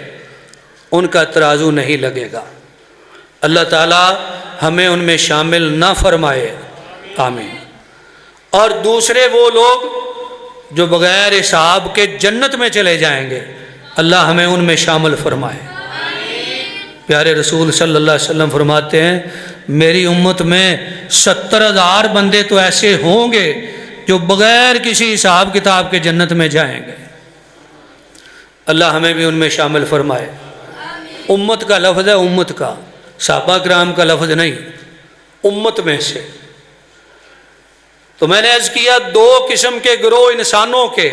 ان کا ترازو نہیں لگے گا۔ اللہ تعالی ہمیں ان میں شامل نہ فرمائے، آمین۔ اور دوسرے وہ لوگ جو بغیر حساب کے جنت میں چلے جائیں گے، اللہ ہمیں ان میں شامل فرمائے۔ پیارے رسول صلی اللہ علیہ وسلم فرماتے ہیں میری امت میں 70,000 بندے تو ایسے ہوں گے جو بغیر کسی حساب کتاب کے جنت میں جائیں گے۔ اللہ ہمیں بھی ان میں شامل فرمائے۔ امت کا لفظ ہے، امت کا، صحابہ کرام کا لفظ نہیں، امت میں سے۔ تو میں نے عرض کیا دو قسم کے گروہ انسانوں کے،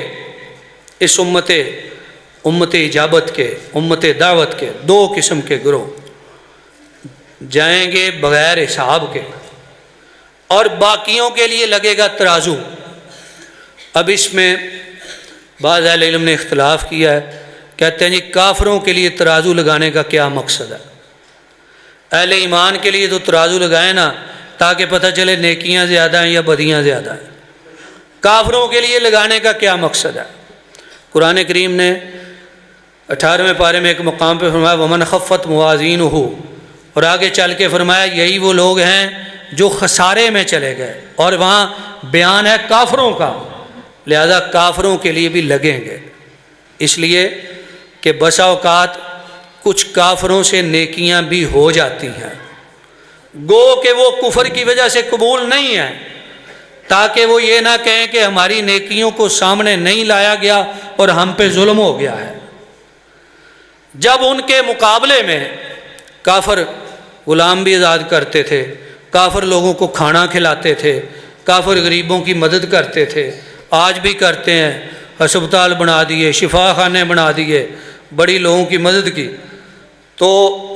اس امت اجابت کے، امت دعوت کے دو قسم کے گروہ جائیں گے بغیر حساب کے، اور باقیوں کے لیے لگے گا ترازو۔ اب اس میں بعض اہل علم نے اختلاف کیا ہے، کہتے ہیں جی کافروں کے لیے ترازو لگانے کا کیا مقصد ہے؟ اہل ایمان کے لیے تو ترازو لگائیں نا، تاکہ پتہ چلے نیکیاں زیادہ ہیں یا بدیاں زیادہ ہیں۔ کافروں کے لیے لگانے کا کیا مقصد ہے؟ قرآن کریم نے 18ویں پارے میں ایک مقام پہ فرمایا وَمَنْ خَفَّتْ مَوَازِينُهُ، اور آگے چل کے فرمایا یہی وہ لوگ ہیں جو خسارے میں چلے گئے، اور وہاں بیان ہے کافروں کا، لہذا کافروں کے لیے بھی لگیں گے، اس لیے کہ بسا اوقات کچھ کافروں سے نیکیاں بھی ہو جاتی ہیں، گو کہ وہ کفر کی وجہ سے قبول نہیں ہیں، تاکہ وہ یہ نہ کہیں کہ ہماری نیکیوں کو سامنے نہیں لایا گیا اور ہم پہ ظلم ہو گیا ہے۔ جب ان کے مقابلے میں کافر غلام بھی آزاد کرتے تھے، کافر لوگوں کو کھانا کھلاتے تھے، کافر غریبوں کی مدد کرتے تھے، آج بھی کرتے ہیں، ہسپتال بنا دیے، شفا خانے بنا دیے، بڑی لوگوں کی مدد کی، تو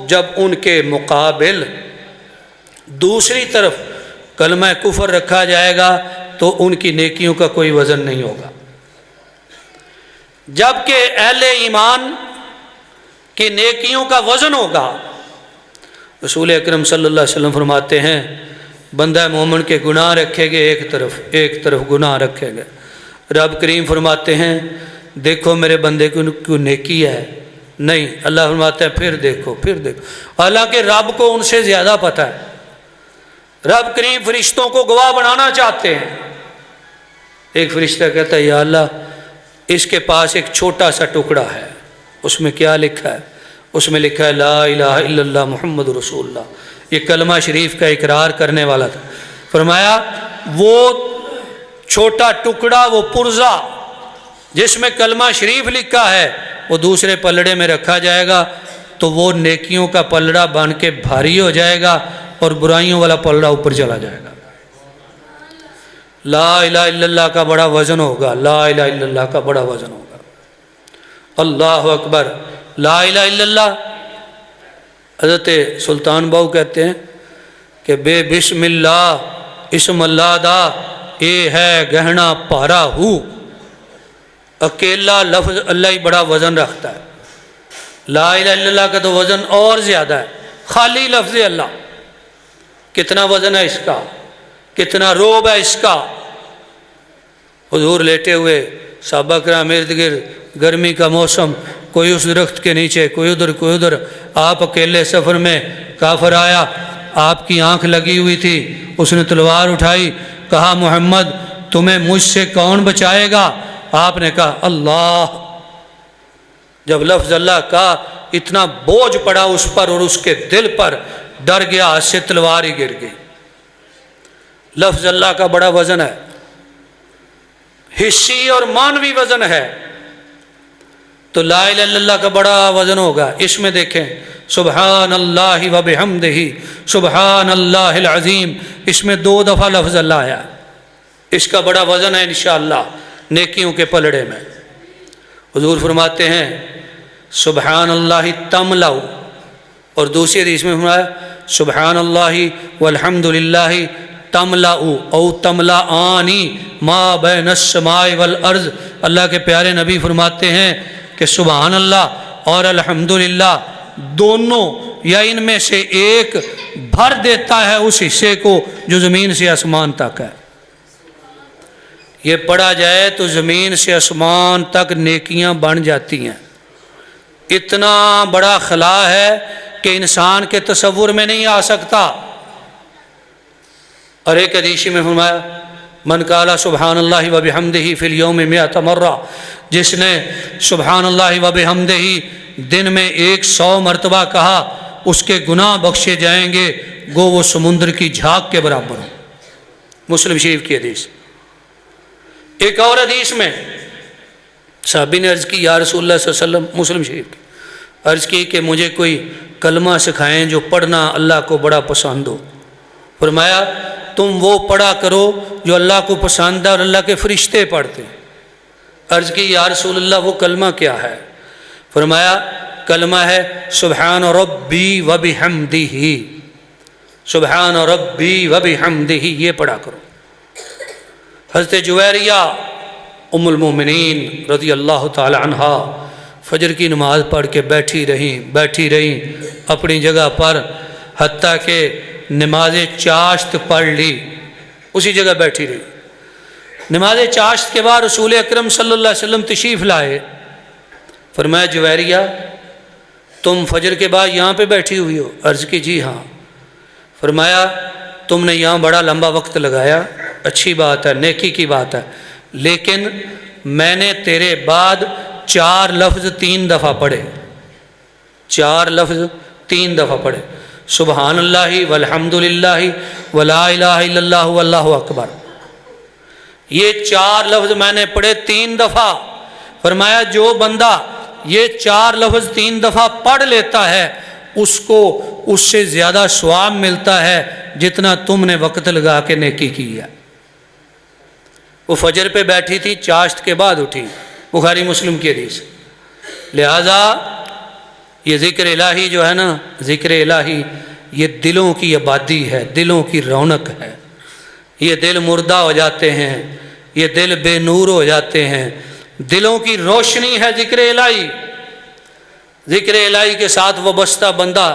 جب ان کے مقابل دوسری طرف کلمہ کفر رکھا جائے گا تو ان کی نیکیوں کا کوئی وزن نہیں ہوگا۔ جبکہ اہل ایمان کی نیکیوں کا وزن ہوگا۔ رسول اکرم صلی اللہ علیہ وسلم فرماتے ہیں بندہ مومن کے گناہ رکھے گے ایک طرف گناہ رکھے گے۔ رب کریم فرماتے ہیں دیکھو میرے بندے کو نیکی ہے، نہیں، اللہ فرماتے ہیں پھر دیکھو۔ حالانکہ رب کو ان سے زیادہ پتہ ہے۔ رب کریم فرشتوں کو گواہ بنانا چاہتے ہیں۔ ایک فرشتہ کہتا ہے یا اللہ اس کے پاس ایک چھوٹا سا ٹکڑا ہے، اس میں کیا لکھا ہے؟ اس میں لکھا ہے لا الہ الا اللہ محمد رسول اللہ۔ یہ کلمہ شریف کا اقرار کرنے والا تھا۔ فرمایا وہ چھوٹا ٹکڑا، وہ پرزہ جس میں کلمہ شریف لکھا ہے، وہ دوسرے پلڑے میں رکھا جائے گا تو وہ نیکیوں کا پلڑا بن کے بھاری ہو جائے گا اور برائیوں والا پلڑا اوپر چلا جائے گا۔ لا الہ الا اللہ کا بڑا وزن ہوگا، لا الہ الا اللہ کا بڑا وزن ہوگا۔ اللہ اکبر، لا الہ الا اللہ۔ حضرت سلطان باؤ کہتے ہیں کہ بے بسم اللہ اسم اللہ دا اے ہے گہنا پارا ہو۔ اکیلا لفظ اللہ ہی بڑا وزن رکھتا ہے۔ لا الہ الا اللہ کا تو وزن اور زیادہ ہے۔ خالی لفظ اللہ کتنا وزن ہے اس کا، کتنا روب ہے اس کا۔ حضور لیٹے ہوئے، صحابہ کرام ارد گرد، گرمی کا موسم، کوئی اس درخت کے نیچے، کوئی ادھر، آپ اکیلے سفر میں، کافر آیا، آپ کی آنکھ لگی ہوئی تھی، اس نے تلوار اٹھائی، کہا محمد تمہیں مجھ سے کون بچائے گا؟ آپ نے کہا اللہ۔ جب لفظ اللہ کا اتنا بوجھ پڑا اس پر اور اس کے دل پر، ڈر گیا، ہاتھ سے تلوار ہی گر گئی۔ لفظ اللہ کا بڑا وزن ہے، حصی اور مانوی وزن ہے۔ تو لا الہ الا اللہ کا بڑا وزن ہوگا۔ اس میں دیکھیں سبحان اللہ و بحمدہ سبحان اللہ العظیم، اس میں 2 دفعہ لفظ اللہ آیا۔ اس کا بڑا وزن ہے انشاءاللہ نیکیوں کے پلڑے میں۔ حضور فرماتے ہیں سبحان اللہ تملأ، اور دوسری حدیث میں فرمایا سبحان اللہ والحمد للہ تملأ او تملأان ما بین السماء والارض۔ اللہ کے پیارے نبی فرماتے ہیں کہ سبحان اللہ اور الحمدللہ دونوں یا ان میں سے ایک بھر دیتا ہے اس حصے کو جو زمین سے آسمان تک ہے۔ یہ پڑھا جائے تو زمین سے آسمان تک نیکیاں بن جاتی ہیں۔ اتنا بڑا خلا ہے کہ انسان کے تصور میں نہیں آ سکتا۔ اور ایک حدیث میں فرمایا من قال سبحان اللہ و بحمدہ فی الیوم 100 مرہ، جس نے سبحان اللہ و بحمدہ دن میں 100 مرتبہ کہا اس کے گناہ بخشے جائیں گے گو وہ سمندر کی جھاگ کے برابر ہوں۔ مسلم شریف کی حدیث۔ ایک اور حدیث میں صحابی نے عرض کی یا رسول اللہ صلی اللہ علیہ وسلم، مسلم شریف کی، عرض کی کہ مجھے کوئی کلمہ سکھائیں جو پڑھنا اللہ کو بڑا پسند ہو۔ فرمایا تم وہ پڑھا کرو جو اللہ کو پسند ہے اور اللہ کے فرشتے پڑھتے ہیں۔ عرض کی یا رسول اللہ وہ کلمہ کیا ہے؟ فرمایا کلمہ ہے سبحان ربی و بحمدہ، سبحان ربی و بحمدہ، یہ پڑھا کرو۔ حضرت جویریہ ام المومنین رضی اللہ تعالی عنہا فجر کی نماز پڑھ کے بیٹھی رہیں اپنی جگہ پر، حتیٰ کہ نماز چاشت پڑھ لی، اسی جگہ بیٹھی رہی۔ نماز چاشت کے بعد رسول اکرم صلی اللہ علیہ وسلم تشریف لائے۔ فرمایا جویریہ تم فجر کے بعد یہاں پہ بیٹھی ہوئی ہو؟ عرض کی جی ہاں۔ فرمایا تم نے یہاں بڑا لمبا وقت لگایا، اچھی بات ہے، نیکی کی بات ہے، لیکن میں نے تیرے بعد 4 لفظ 3 دفعہ پڑھے، 4 لفظ 3 دفعہ پڑھے، سبحان اللہ والحمدللہ ولا الہ الا اللہ واللہ اکبر۔ یہ 4 لفظ میں نے پڑھے 3 دفعہ۔ فرمایا جو بندہ یہ 4 لفظ 3 دفعہ پڑھ لیتا ہے اس کو اس سے زیادہ ثواب ملتا ہے جتنا تم نے وقت لگا کے نیکی کی ہے۔ وہ فجر پہ بیٹھی تھی، چاشت کے بعد اٹھی، بخاری مسلم کی حدیث۔ لہذا یہ ذکر الہی جو ہے نا، ذکر الہی یہ دلوں کی آبادی ہے، دلوں کی رونق ہے۔ یہ دل مردہ ہو جاتے ہیں، یہ دل بے نور ہو جاتے ہیں، دلوں کی روشنی ہے ذکر الہی۔ ذکر الہی کے ساتھ وابستہ بندہ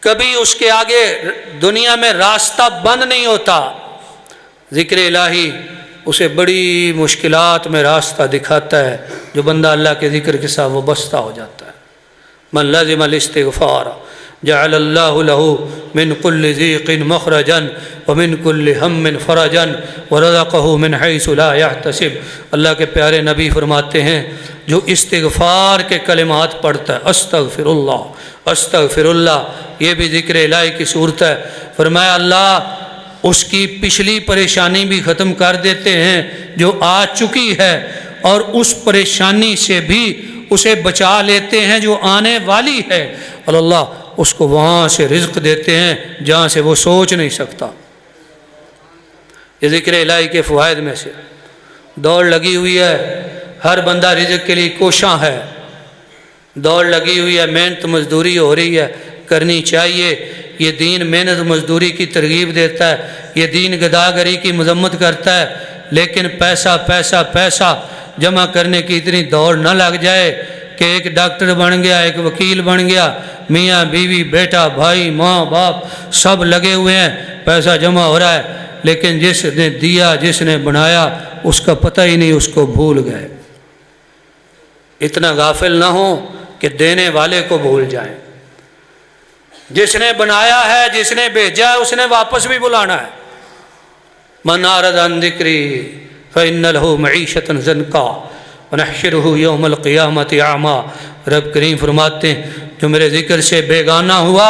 کبھی اس کے آگے دنیا میں راستہ بند نہیں ہوتا۔ ذکر الہی اسے بڑی مشکلات میں راستہ دکھاتا ہے جو بندہ اللہ کے ذکر کے ساتھ وابستہ ہو جاتا ہے۔ من لازم الاستغفار جعل اللہ له من كل ضيق مخرجا ومن كل هم فرجا ورزقه من حيث لا يحتسب۔ اللہ کے پیارے نبی فرماتے ہیں جو استغفار کے کلمات پڑھتا ہے، استغفر اللہ، یہ بھی ذکر الہی کی صورت ہے۔ فرمایا اللہ اس کی پچھلی پریشانی بھی ختم کر دیتے ہیں جو آ چکی ہے، اور اس پریشانی سے بھی اسے بچا لیتے ہیں جو آنے والی ہے، اور اللہ اس کو وہاں سے رزق دیتے ہیں جہاں سے وہ سوچ نہیں سکتا۔ یہ ذکر الہی کے فوائد میں سے۔ دوڑ لگی ہوئی ہے، ہر بندہ رزق کے لیے کوشاں ہے، دوڑ لگی ہوئی ہے، محنت مزدوری ہو رہی ہے، کرنی چاہیے۔ یہ دین محنت مزدوری کی ترغیب دیتا ہے، یہ دین گداگری کی مذمت کرتا ہے، لیکن پیسہ پیسہ پیسہ جمع کرنے کی اتنی دوڑ نہ لگ جائے کہ ایک ڈاکٹر بن گیا، ایک وکیل بن گیا، میاں بیوی بیٹا بھائی ماں باپ سب لگے ہوئے ہیں، پیسہ جمع ہو رہا ہے، لیکن جس نے دیا جس نے بنایا اس کا پتہ ہی نہیں، اس کو بھول گئے۔ اتنا غافل نہ ہو کہ دینے والے کو بھول جائیں۔ جس نے بنایا ہے، جس نے بھیجا ہے، اس نے واپس بھی بلانا ہے۔ من اعرض عن ذکری فإن له معیشۃ ضنکا ونحشرہ یوم القیامۃ اعمیٰ۔ رب کریم فرماتے ہیں جو میرے ذکر سے بیگانہ ہوا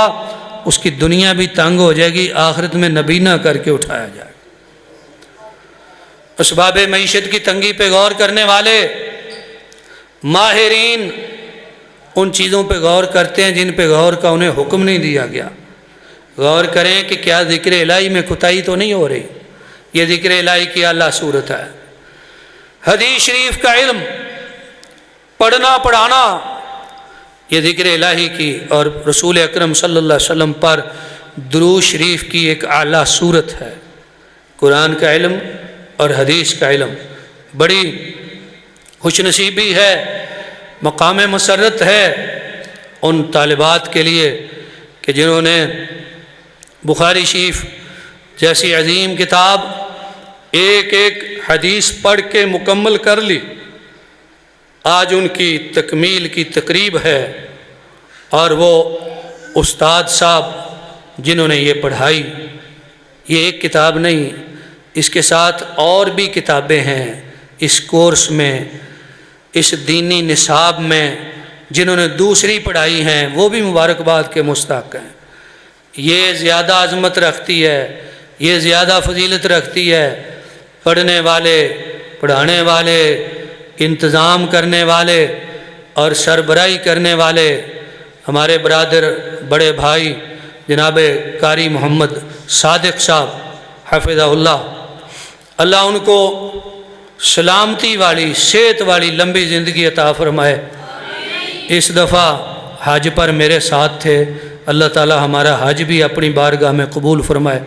اس کی دنیا بھی تنگ ہو جائے گی، آخرت میں نبینا کر کے اٹھایا جائے گا۔ اسباب معیشت کی تنگی پہ غور کرنے والے ماہرین ان چیزوں پہ غور کرتے ہیں جن پہ غور کا انہیں حکم نہیں دیا گیا۔ غور کریں کہ کیا ذکر الہی میں کوتاہی تو نہیں ہو رہی۔ یہ ذکر الہی کی اعلیٰ صورت ہے۔ حدیث شریف کا علم پڑھنا پڑھانا یہ ذکر الہی کی اور رسول اکرم صلی اللہ علیہ وسلم پر درود شریف کی ایک اعلیٰ صورت ہے۔ قرآن کا علم اور حدیث کا علم بڑی خوش نصیبی ہے، مقام مسرت ہے ان طالبات کے لیے کہ جنہوں نے بخاری شریف جیسی عظیم کتاب ایک ایک حدیث پڑھ کے مکمل کر لی۔ آج ان کی تکمیل کی تقریب ہے، اور وہ استاد صاحب جنہوں نے یہ پڑھائی، یہ ایک کتاب نہیں، اس کے ساتھ اور بھی کتابیں ہیں اس کورس میں، اس دینی نصاب میں۔ جنہوں نے دوسری پڑھائی ہیں وہ بھی مبارکباد کے مستحق ہیں۔ یہ زیادہ عظمت رکھتی ہے، یہ زیادہ فضیلت رکھتی ہے۔ پڑھنے والے، پڑھانے والے، انتظام کرنے والے اور سربراہی کرنے والے ہمارے برادر بڑے بھائی جناب قاری محمد صادق صاحب حفظہ اللہ، اللہ ان کو سلامتی والی صحت والی لمبی زندگی عطا فرمائے۔ اس دفعہ حج پر میرے ساتھ تھے، اللہ تعالی ہمارا حج بھی اپنی بارگاہ میں قبول فرمائے۔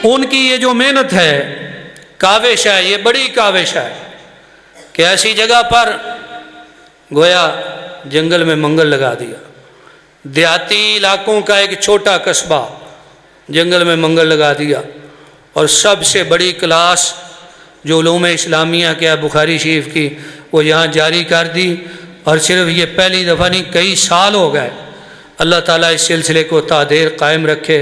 ان کی یہ جو محنت ہے، کاوش ہے، یہ بڑی کاوش ہے کہ ایسی جگہ پر گویا جنگل میں منگل لگا دیا، دیہاتی علاقوں کا ایک چھوٹا قصبہ جنگل میں منگل لگا دیا، اور سب سے بڑی کلاس جو علوم اسلامیہ کیا بخاری شریف کی وہ یہاں جاری کر دی، اور صرف یہ پہلی دفعہ نہیں کئی سال ہو گئے۔ اللہ تعالیٰ اس سلسلے کو تا دیر قائم رکھے۔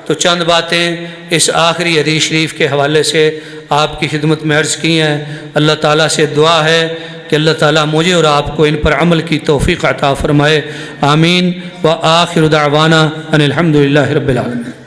تو چند باتیں اس آخری حدیث شریف کے حوالے سے آپ کی خدمت میں عرض کی ہیں۔ اللہ تعالیٰ سے دعا ہے کہ اللہ تعالیٰ مجھے اور آپ کو ان پر عمل کی توفیق عطا فرمائے۔ آمین۔ وآخر دعوانا ان الحمد للہ رب العالمین۔